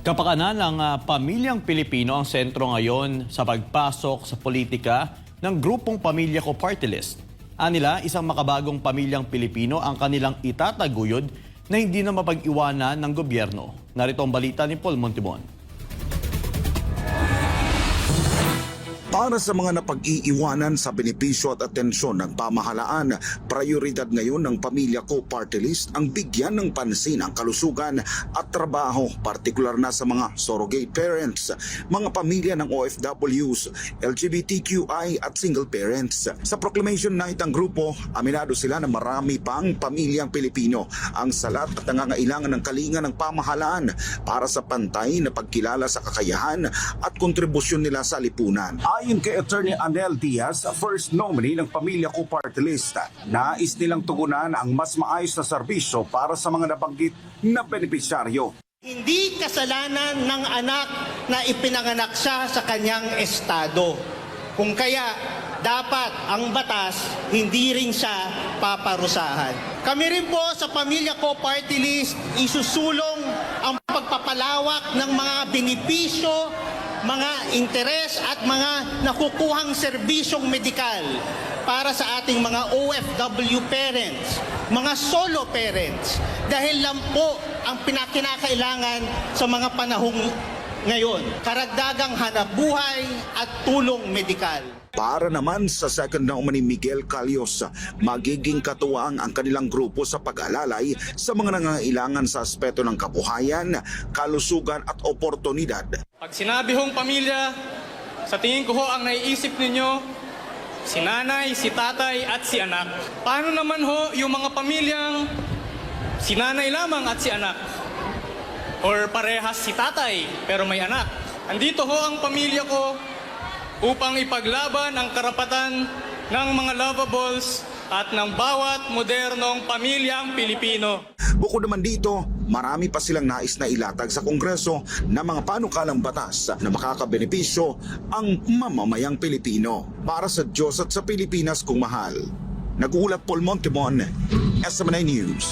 Kapakanan ng pamilyang Pilipino ang sentro ngayon sa pagpasok sa politika ng grupong Pamilya Ko Party List. Anila, isang makabagong pamilyang Pilipino ang kanilang itataguyod na hindi na mapag-iwanan ng gobyerno. Narito ang balita ni Paul Montimon. Para sa mga napag-iiwanan sa benepisyo at atensyon ng pamahalaan, prioridad ngayon ng Pamilya Ko Party List ang bigyan ng pansin ang kalusugan at trabaho, partikular na sa mga surrogate parents, mga pamilya ng OFWs, LGBTQI at single parents. Sa proclamation night ang grupo, aminado sila na marami pang pamilyang Pilipino ang salat at nangangailangan ng kalinga ng pamahalaan para sa pantay na pagkilala sa kakayahan at kontribusyon nila sa lipunan. Ayon kay Attorney Anel Diaz, first nominee ng Pamilya Ko Party List, nais nilang tugunan ang mas maayos na serbisyo para sa mga nabanggit na benepisyaryo. Hindi kasalanan ng anak na ipinanganak siya sa kanyang estado. Kung kaya, dapat ang batas hindi rin siya paparusahan. Kami rin po sa Pamilya Ko Party List isusulong ang pagpapalawak ng mga benepisyo, mga interes at mga nakukuhang serbisyong medikal para sa ating mga OFW parents, mga solo parents, dahil lang po ang pinakinakailangan sa mga panahong ngayon, karagdagang hanapbuhay at tulong medikal. Para naman sa second nominee Miguel Calios, magiging katuwang ang kanilang grupo sa pag-alalay sa mga nangangailangan sa aspeto ng kabuhayan, kalusugan at oportunidad. Pag sinabi hong pamilya, sa tingin ko ho ang naiisip ninyo, si nanay, si tatay at si anak. Paano naman ho yung mga pamilyang si nanay lamang at si anak? Or parehas si tatay pero may anak? Andito ho ang Pamilya Ko upang ipaglaban ang karapatan ng mga lovables at ng bawat modernong pamilyang Pilipino. Bukod naman dito, marami pa silang nais na ilatag sa Kongreso na mga panukalang batas na makakabenepisyo ang mamamayang Pilipino. Para sa Diyos at sa Pilipinas kung mahal. Nag-uulat Paul Montimon, SMNI News.